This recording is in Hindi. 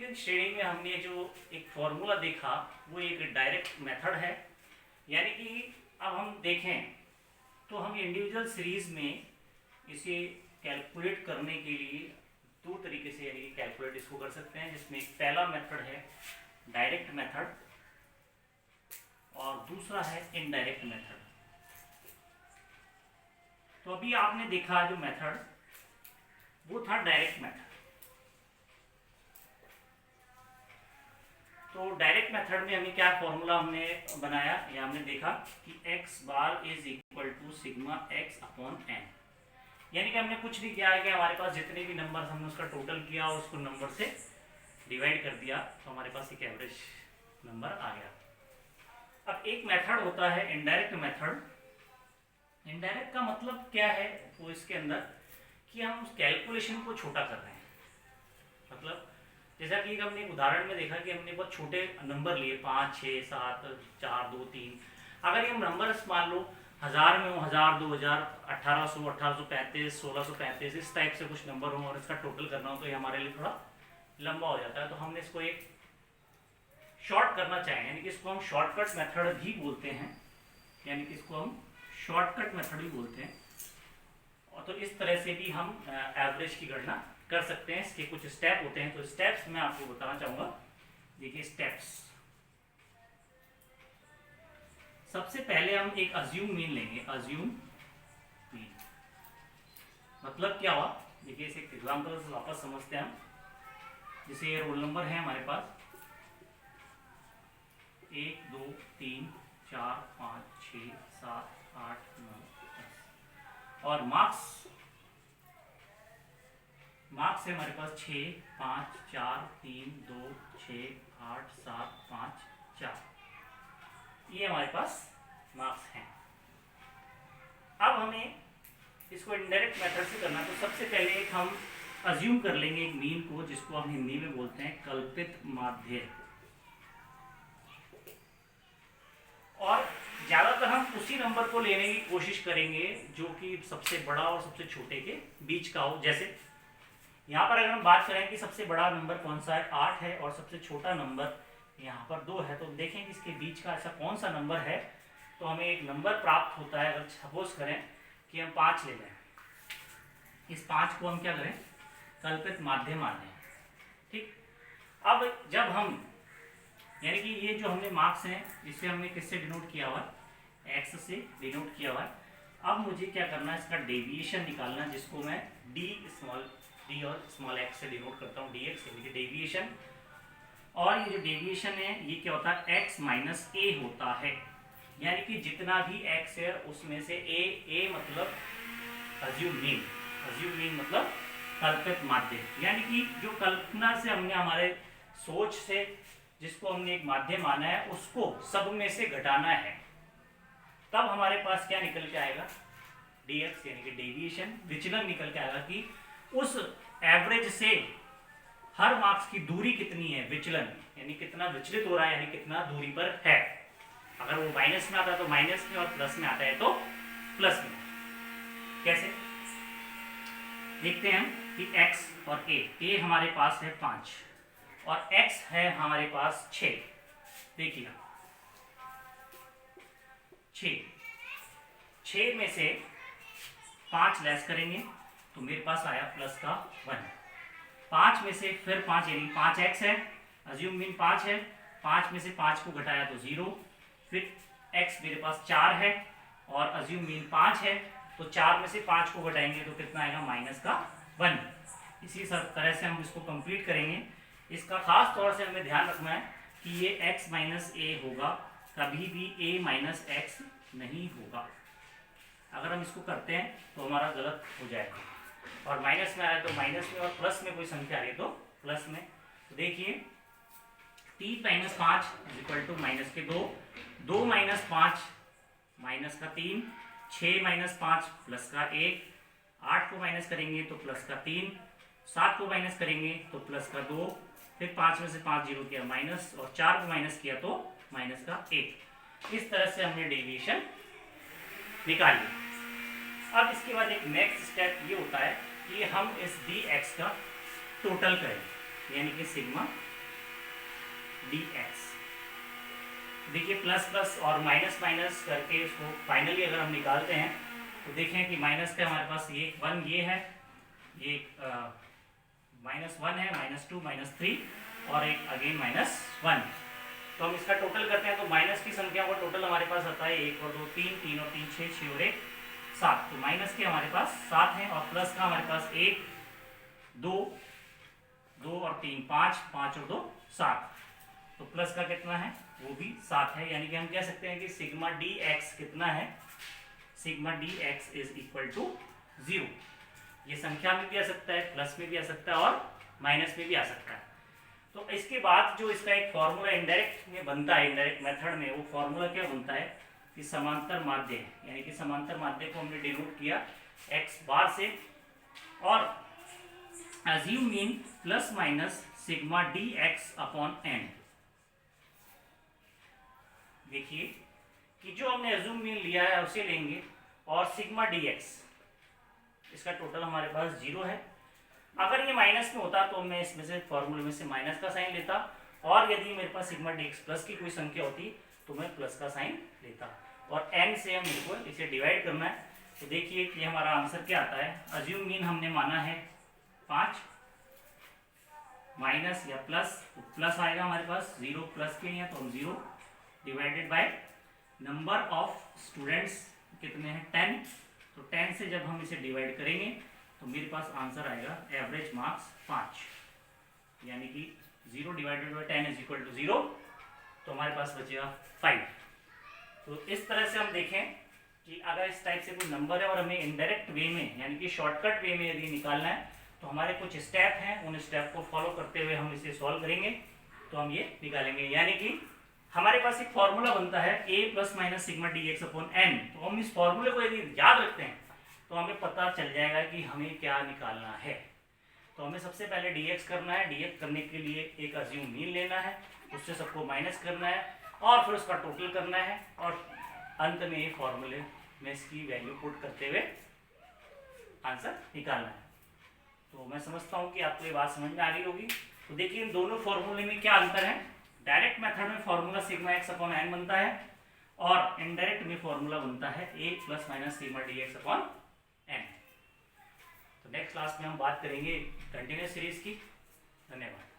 इंडिविजुअल श्रेणी में हमने जो एक फॉर्मूला देखा वो एक डायरेक्ट मेथड है। यानी कि अब हम देखें तो हम इंडिविजुअल सीरीज में इसे कैलकुलेट करने के लिए दो तरीके से यानी कैलकुलेट इसको कर सकते हैं, जिसमें एक पहला मेथड है डायरेक्ट मेथड और दूसरा है इनडायरेक्ट मेथड। तो अभी आपने देखा जो मेथड वो था डायरेक्ट मेथड। तो डायरेक्ट मेथड में हमें क्या फॉर्मूला हमने बनाया या हमने देखा कि x bar is equal to sigma x upon n। यानी कि हमने कुछ नहीं किया है कि हमारे पास जितने भी नंबर हमने उसका टोटल किया और उसको नंबर से डिवाइड कर दिया तो हमारे पास एक एवरेज नंबर आ गया। अब एक मेथड होता है इनडायरेक्ट मेथड। इनडायरेक्ट का मतलब क्या है वो इसके अंदर कि हम उस कैलकुलेशन को छोटा कर रहे हैं। मतलब जैसा कि हमने एक उदाहरण में देखा कि हमने बहुत छोटे नंबर लिए 5, 6, 7, 4, 2, 3। अगर ये हम नंबर मान लो 1000 में हो, 1000, 2000, 1800, 1835, 1635 इस टाइप से कुछ नंबर हो और इसका टोटल करना हो तो ये हमारे लिए थोड़ा लंबा हो जाता है। तो हमने इसको एक शॉर्ट करना चाहें, यानी कि इसको हम शॉर्टकट मेथड भी बोलते हैं, यानी कि इसको हम शॉर्टकट मेथड भी बोलते हैं। और तो इस तरह से भी हम एवरेज की गणना कर सकते हैं। इसके कुछ स्टेप होते हैं, तो स्टेप्स मैं आपको बताना चाहूंगा। देखिए स्टेप्स, सबसे पहले हम एक अज्यूम मीन लेंगे। अज्यूम मीन मतलब क्या हुआ, देखिए इसे एग्जांपल से वापस समझते हैं हम। जैसे ये रोल नंबर है हमारे पास 1, 2, 3, 4, 5, 6, 7, 8, 9, 10 और मार्क्स है हमारे पास 6, 5, 4, 3, 2, 6, 8, 7, 5, 4। ये हमारे पास मार्क्स हैं। अब हमें इसको इनडायरेक्ट मेथड से करना, तो सबसे पहले एक हम अज्यूम कर लेंगे एक मीन को, जिसको हम हिंदी में बोलते हैं कल्पित माध्य। और ज्यादातर हम उसी नंबर को लेने की कोशिश करेंगे जो कि सबसे बड़ा और सबसे छोटे के बीच का हो। जैसे यहाँ पर अगर हम बात करें कि सबसे बड़ा नंबर कौन सा है, 8 है, और सबसे छोटा नंबर यहाँ पर 2 है, तो देखें कि इसके बीच का ऐसा कौन सा नंबर है। तो हमें एक नंबर प्राप्त होता है। अगर सपोज करें कि हम 5 ले लें, इस 5 को हम क्या करें, कल्पित माध्य माने। ठीक, अब जब हम यानी कि ये जो हमने मार्क्स हैं इसे हमने किससे डिनोट किया हुआ है, x से डिनोट किया हुआ है। अब मुझे क्या करना है, इसका डेविएशन निकालना, जिसको मैं d और स्मॉल x से डिनोट करता हूँ, dx यानी कि डेविएशन। और ये जो डेविएशन है ये क्या होता है, x माइनस a होता है। यानी कि जितना भी x है उसमें से a मतलब अज्यूम मीन मतलब कल्पित माध्य। यानी कि जो कल्पना से हमने हमारे सोच से जिसको हमने एक माध्य माना है उसको सब में से घटाना है, तब हमारे पास क्या निकल के आएगा, dx यानी कि डेविएशन, विचलन निकल के आएगा कि उस एवरेज से हर मार्क्स की दूरी कितनी है, विचलन यानी कितना विचलित हो रहा है, यानी कितना दूरी पर है। अगर वो माइनस में आता है तो माइनस में, और प्लस में आता है तो प्लस में। कैसे देखते हैं कि x और a हमारे पास है 5 और x है हमारे पास 6। देखिए 6 में से 5 लेस करेंगे तो मेरे पास आया प्लस का 1। 5 में से फिर 5 यानी 5x है, अज्यूम मीन 5 है, 5 में से 5 को घटाया तो 0, फिर x मेरे पास 4 है और अज्यूम मीन 5 है, तो 4 में से 5 को घटाएंगे तो कितना आएगा, माइनस का 1। इसी तरह से हम इसको कंप्लीट करेंगे। इसका खास तौर से हमें ध्यान रखना है कि ये x माइनस a होगा, कभी भी a माइनस x नहीं होगा। अगर हम इसको करते हैं तो हमारा गलत हो जाएगा। और माइनस में आ रहा है तो माइनस में, और प्लस में कोई संख्या आ रही है तो प्लस में। तो देखिए 3 माइनस 5 इक्वल टू माइनस के 2, 2 माइनस 5 माइनस का 3, 6 माइनस 5 प्लस का 1, 8 को माइनस करेंगे तो प्लस का 3, 7 को माइनस करेंगे तो प्लस का 2, फिर 5 में से 5 जीरो किया माइनस, और 4 को माइनस किया तो माइनस का 1। इस तरह से हमने डेविएशन निकाली। अब इसके बाद एक नेक्स्ट स्टेप ये होता है कि हम इस dx का टोटल करें, यानी कि सिग्मा डी एक्स। देखिए प्लस प्लस और माइनस माइनस करके इसको फाइनली अगर हम निकालते हैं तो देखें कि माइनस पे हमारे पास ये 1 ये है, ये -1 है, -2 -3 और एक अगेन -1। तो हम इसका टोटल करते हैं तो माइनस की संख्या का टोटल हमारे पास आता है 1 और 2 3, 3 और 3 6, 6 और 1 7। तो माइनस के हमारे पास 7 हैं और प्लस का हमारे पास 1 2 2 और 3 5, 5 और 2 7। तो प्लस का कितना है, वो भी 7 है। यानी कि हम कह सकते हैं कि सिग्मा डी एक्स कितना है, sigma d x is equal to 0। ये संख्या में भी आ सकता है, प्लस में भी आ सकता है और माइनस में भी आ सकता है। तो इसके बाद जो इसका एक फॉर्मूला इनडायरेक्ट में बनता है, इनडायरेक्ट मेथड में, वो फॉर्मूला क्या बनता है कि समांतर माध्य, यानी कि समांतर माध्य को हमने डिनोट किया एक्स बार से और assume mean plus minus sigma d x upon n. देखिए कि जो हमने अज्यूम मीन लिया है उसे लेंगे और सिग्मा डी एक्स, इसका टोटल हमारे पास 0 है। अगर ये माइनस में होता तो मैं इसमें से फॉर्मूले में से माइनस का साइन लेता और यदि मेरे पास सिग्मा डी एक्स प्लस की कोई संख्या होती तो मैं प्लस का साइन लेता और n से हम इक्वल इसे डिवाइड करना है। तो देखिए कि हमारा आंसर क्या आता है। अज्यूम मीन हमने माना है 5, माइनस या प्लस, तो प्लस आएगा हमारे पास, 0 प्लस के हैं तो हम 0 divided by number of students कितने हैं 10। तो 10 से जब हम इसे डिवाइड करेंगे तो मेरे पास आंसर आएगा एवरेज मार्क्स 5, यानी कि 0 divided by 10 is equal to 0। तो हमारे पास बचेगा 5। तो इस तरह से हम देखें कि अगर इस टाइप से कोई नंबर है और हमें इनडायरेक्ट वे में यानी कि शॉर्टकट वे में यदि निकालना है तो हमारे कुछ स्टेप हैं, उन स्टेप को फॉलो करते हुए हम इसे सॉल्व करेंगे तो हम ये निकालेंगे। यानी कि हमारे पास एक फॉर्मूला बनता है a plus minus sigma d x upon n. तो हम इस फॉर्मूले को यदि याद रखते हैं तो हमें पता चल जाएगा कि हमें क्या निकालना है। तो हमें सबसे पहले dx करना है। dx करने के लिए एक अज्यूम मीन लेना है, उससे सबको माइनस करना है और फिर उसका टोटल करना है और अंत में ये फॉर्मूले में इसकी वैल्यू पुट करते हुए आंसर निकालना है। तो मैं समझता हूँ कि आपको ये बात समझ में आ रही होगी। तो देखिए इन दोनों फॉर्मूले में क्या अंतर है। डायरेक्ट मेथड में formula sigma x upon n बनता है और इनडायरेक्ट में फॉर्मूला बनता है a plus minus sigma d x upon n. तो नेक्स्ट क्लास में हम बात करेंगे कंटिन्यूअस सीरीज की। धन्यवाद।